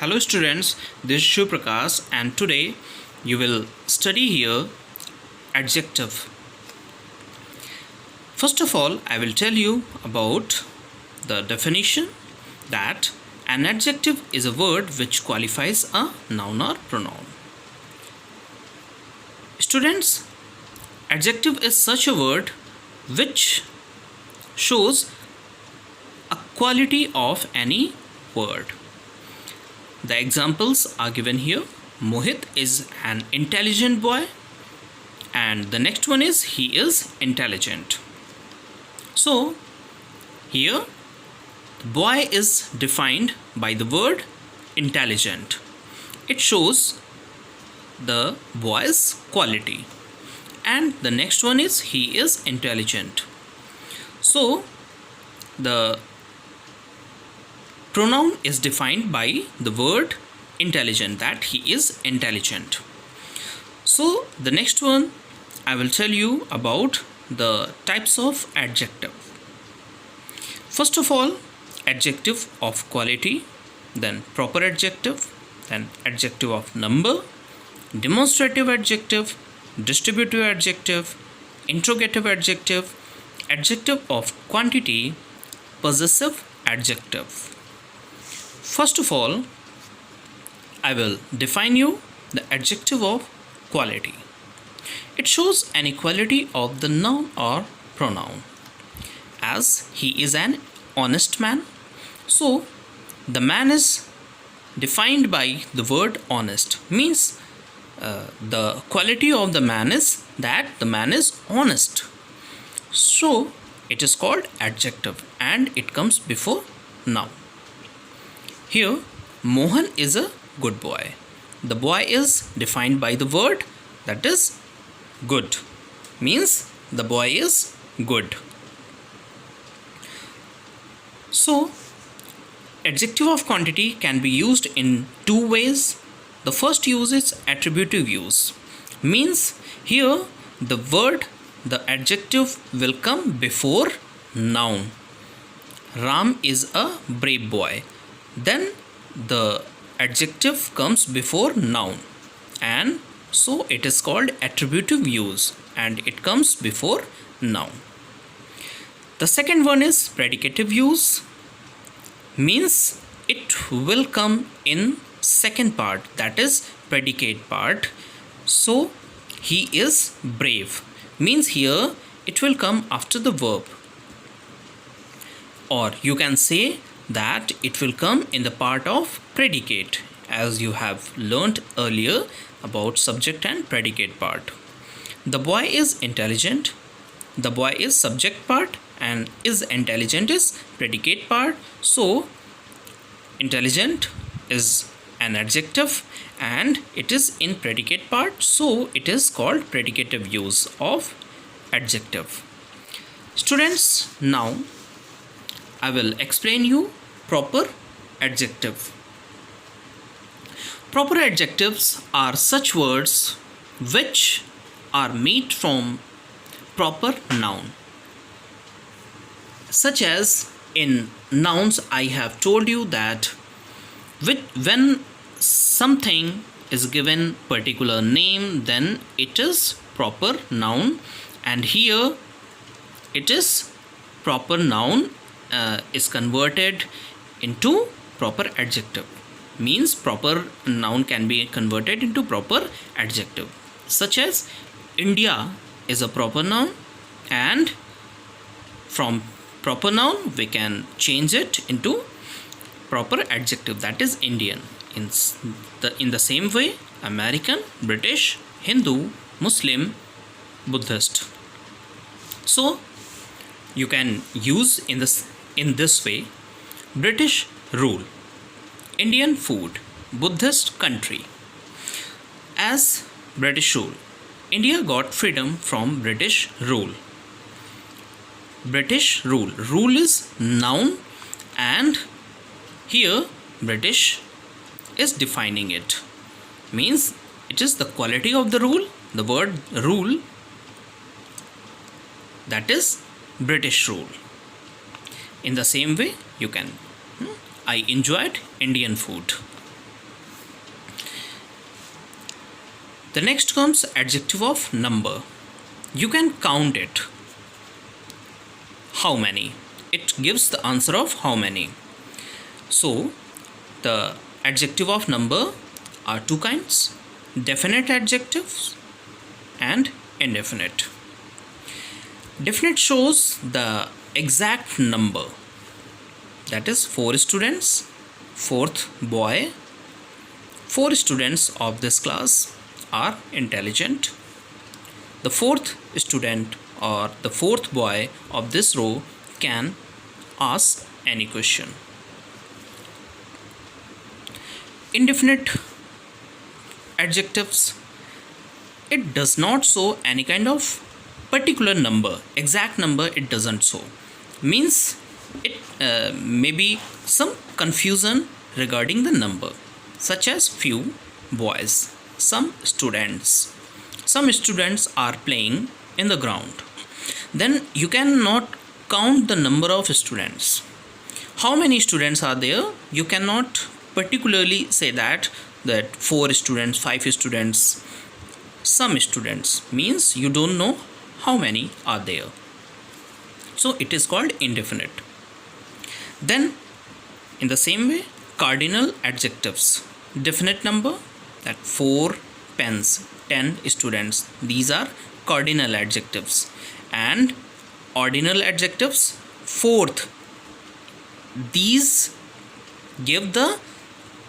Hello students, this is Shiv Prakash and today you will study here adjective. First of all, I will tell you about the definition that an adjective is a word which qualifies a noun or pronoun. Students, adjective is such a word which shows a quality of any word. The examples are given here. Mohit is an intelligent boy, and the next one is he is intelligent. So here the boy is defined by the word intelligent. It shows the boy's quality, and the next one is he is intelligent. So the pronoun is defined by the word intelligent, that he is intelligent. So the next one I will tell you about the types of adjective. First of all, adjective of quality, then proper adjective, then adjective of number, demonstrative adjective, distributive adjective, interrogative adjective, adjective of quantity, possessive adjective. First of all, I will define you the adjective of quality. It shows an equality of the noun or pronoun. As he is an honest man, so the man is defined by the word honest. Means the quality of the man is that the man is honest. So it is called adjective and it comes before noun. Here, Mohan is a good boy. The boy is defined by the word that is good. Means the boy is good. So, adjective of quantity can be used in two ways. The first use is attributive use. Means here the adjective will come before noun. Ram is a brave boy. Then the adjective comes before noun, and so it is called attributive use and it comes before noun. The second one is predicative use. Means it will come in second part, that is predicate part. So he is brave. Means here it will come after the verb, or you can say that it will come in the part of predicate, as you have learnt earlier about subject and predicate part. The boy is intelligent. The boy is subject part and is intelligent is predicate part. So intelligent is an adjective and it is in predicate part, so it is called predicative use of adjective. Students, now I will explain you proper adjective. Proper adjectives are such words which are made from proper noun. Such as in nouns, I have told you that when something is given particular name, then it is proper noun, and here it is proper noun is converted into proper adjective. Means proper noun can be converted into proper adjective, such as India is a proper noun, and from proper noun we can change it into proper adjective, that is Indian. In the same way, American, British, Hindu, Muslim, Buddhist. So you can use in this way: British rule, Indian food, Buddhist country. As British rule, India got freedom from British rule. British rule. Rule is noun, and here British is defining it. Means it is the quality of the rule. The word rule, that is British rule. In the same way, you can I enjoyed Indian food. The next comes adjective of number. You can count it. How many? It gives the answer of how many. So the adjective of number are two kinds: definite adjectives and indefinite. Definite shows the exact number, that is 4 students, fourth boy. 4 students of this class are intelligent. The fourth student or the fourth boy of this row can ask any question. Indefinite adjectives, it does not show any kind of particular number, exact number it doesn't show. Means it may be some confusion regarding the number, such as few boys, some students. Some students are playing in the ground. Then you cannot count the number of students. How many students are there? You cannot particularly say that 4 students, 5 students, some students, means you don't know how many are there. So it is called indefinite. Then in the same way, cardinal adjectives. Definite number, that 4 pens, 10 students, these are cardinal adjectives. And ordinal adjectives, fourth, these give the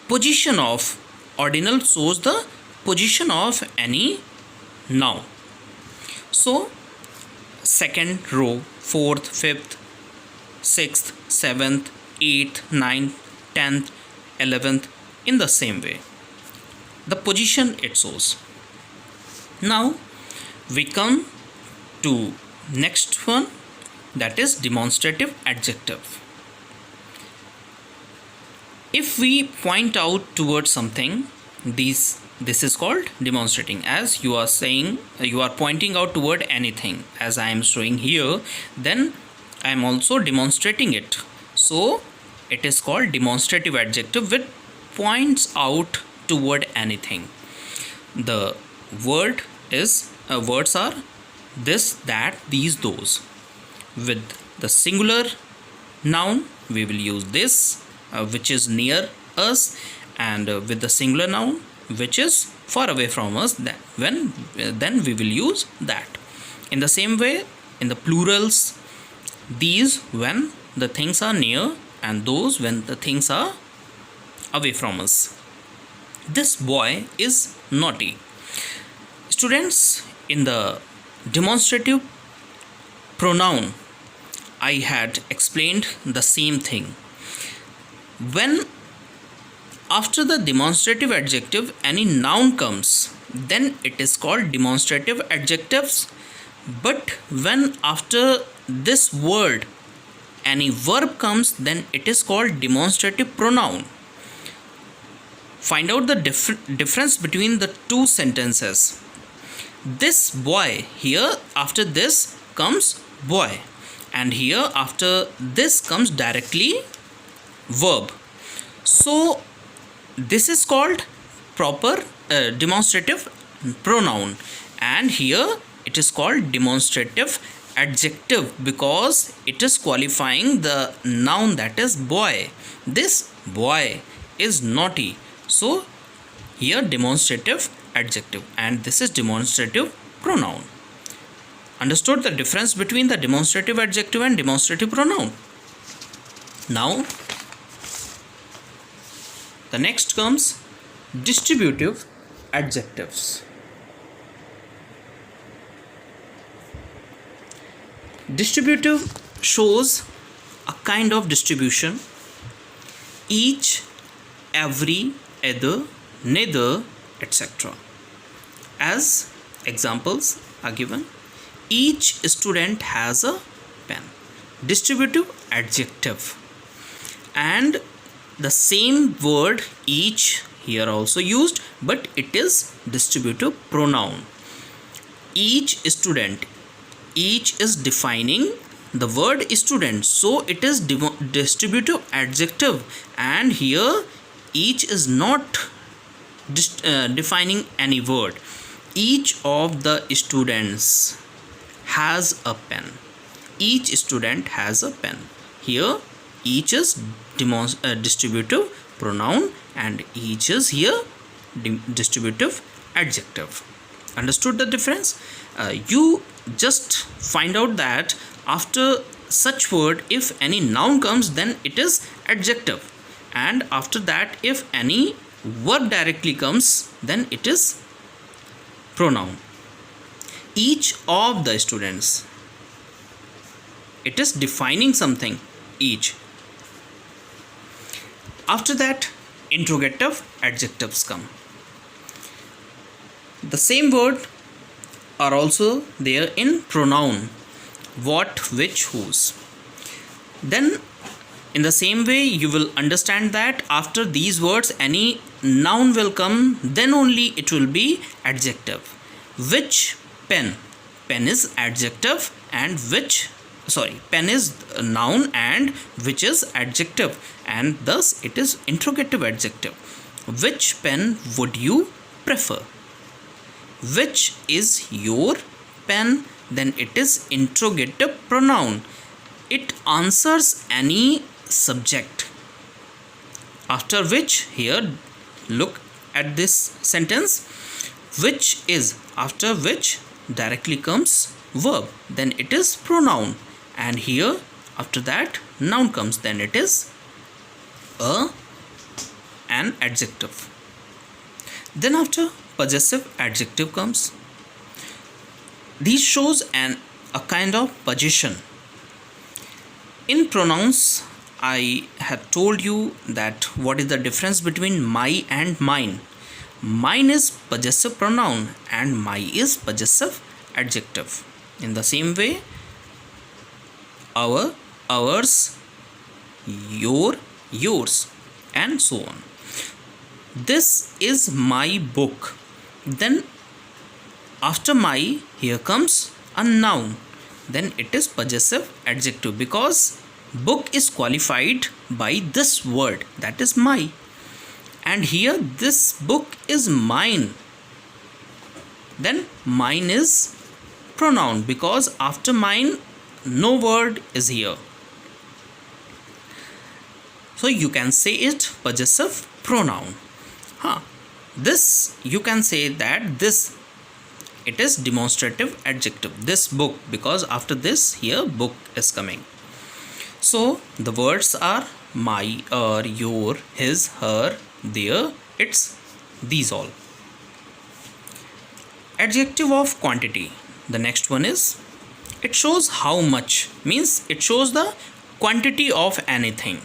position of, ordinal shows the position of any noun. So second row, fourth, fifth, sixth, seventh, eighth, ninth, 10th, 11th, in the same way the position it shows. Now we come to next one, that is demonstrative adjective. If we point out towards something, this is called demonstrating. As you are saying, you are pointing out toward anything, as I am showing here, then I am also demonstrating it. So it is called demonstrative adjective, which points out toward anything. The word is words are this, that, these, those. With the singular noun we will use this, which is near us, and with the singular noun which is far away from us, then we will use that. In the same way, in the plurals, these when the things are near, and those when the things are away from us. This boy is naughty. Students, in the demonstrative pronoun, I had explained the same thing. When after the demonstrative adjective any noun comes, then it is called demonstrative adjectives. But when after this word any verb comes, then it is called demonstrative pronoun. Find out the difference between the two sentences. This boy, here after this comes boy, and here after this comes directly verb. So this is called proper demonstrative pronoun, and here it is called demonstrative adjective, because it is qualifying the noun, that is boy. This boy is naughty. So here demonstrative adjective, and this is demonstrative pronoun. Understood the difference between the demonstrative adjective and demonstrative pronoun? Now the next comes distributive adjectives. Distributive shows a kind of distribution: each, every, either, neither, etc. As examples are given, each student has a pen. Distributive adjective. And the same word each here also used, but it is distributive pronoun. Each student, each is defining the word student, so it is distributive adjective, and here each is not defining any word. Each of the students has a pen. Each student has a pen. Here each is distributive pronoun and each is here distributive adjective. Understood the difference? You just find out that after such word, if any noun comes, then it is adjective, and after that if any verb directly comes, then it is pronoun. Each of the students, it is defining something, each. After that, interrogative adjectives come. The same word are also there in pronoun: what, which, whose. Then in the same way you will understand that after these words any noun will come, then only it will be adjective. Which pen? Pen is adjective, and which, sorry, pen is a noun and which is adjective, and thus it is interrogative adjective. Which pen would you prefer? Which is your pen? Then it is interrogative pronoun. It answers any subject. After which, here look at this sentence, which is, after which directly comes verb, then it is pronoun, and here after that noun comes, then it is an adjective. Then after possessive adjective comes. These shows a kind of position. In pronouns, I had told you that what is the difference between my and mine. Mine is possessive pronoun and my is possessive adjective. In the same way, our, ours, your, yours, and so on. This is my book. Then after my, here comes a noun. Then it is possessive adjective, because book is qualified by this word, that is my. And here this book is mine. Then mine is pronoun, because after mine no word is here. So you can say it possessive pronoun. This you can say that this, it is demonstrative adjective, this book, because after this here book is coming. So the words are my, your, his, her, their, its, these all. Adjective of quantity. The next one is, it shows how much, means it shows the quantity of anything.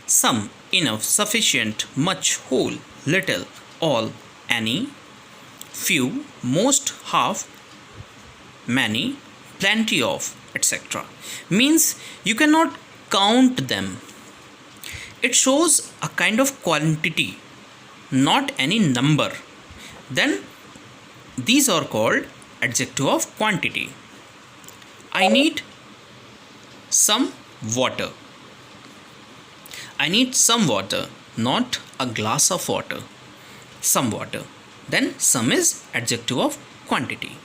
Some, enough, sufficient, much, whole, little, all, any, few, most, half, many, plenty of, etc. Means you cannot count them. It shows a kind of quantity, not any number. Then these are called adjective of quantity. I need some water. I need some water, not a glass of water. Some water. Then some is adjective of quantity.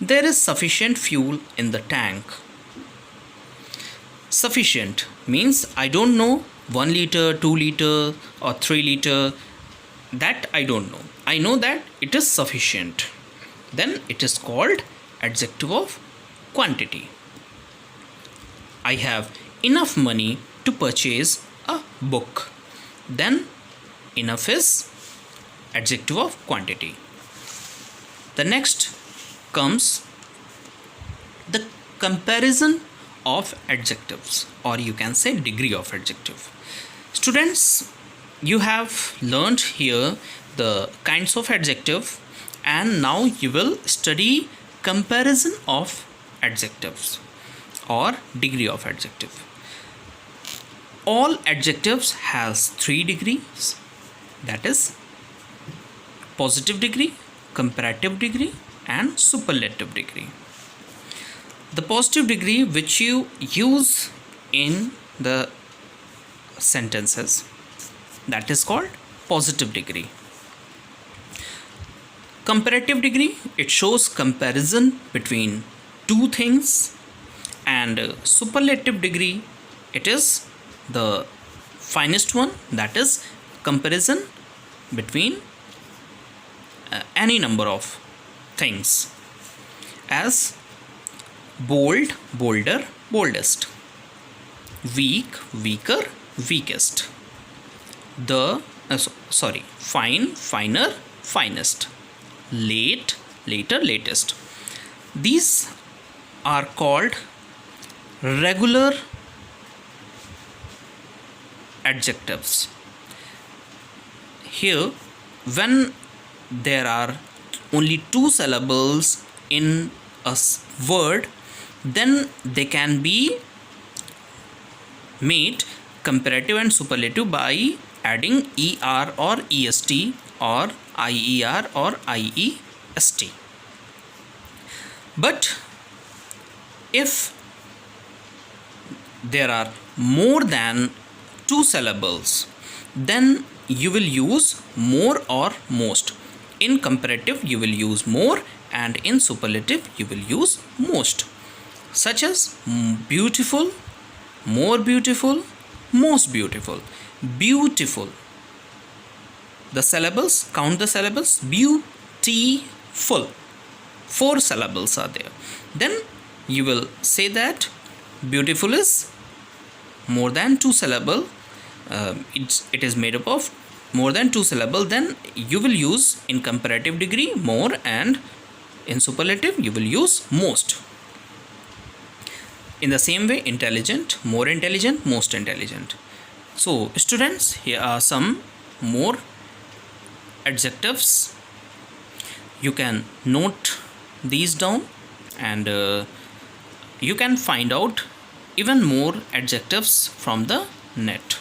There is sufficient fuel in the tank. Sufficient means I don't know 1 liter, 2 liter or 3 liter. That I don't know. I know that it is sufficient. Then it is called adjective of quantity. I have enough money to purchase a book. Then enough is adjective of quantity. The next comes the comparison of adjectives, or you can say degree of adjective. Students, you have learned here the kinds of adjective, and now you will study comparison of adjectives or degree of adjective. All adjectives has 3 degrees, that is positive degree, comparative degree, and superlative degree. The positive degree which you use in the sentences, that is called positive degree. Comparative degree, it shows comparison between two things, and superlative degree, it is the finest one, that is comparison between any number of things, as bold, bolder, boldest, weak, weaker, weakest, fine, finer, finest, late, later, latest. These are called regular adjectives. Here, when there are only two syllables in a word, then they can be made comparative and superlative by adding er or est or ier or iest. But if there are more than two syllables, then you will use more or most. In comparative, you will use more, and in superlative, you will use most, such as beautiful, more beautiful, most beautiful, beautiful. The syllables, count the syllables, beautiful. 4 syllables are there. Then you will say that beautiful is more than 2 syllable. It is made up of more than 2 syllable. Then you will use in comparative degree more, and in superlative you will use most. In the same way, intelligent, more intelligent, most intelligent. So students, here are some more adjectives. You can note these down, and you can find out even more adjectives from the net.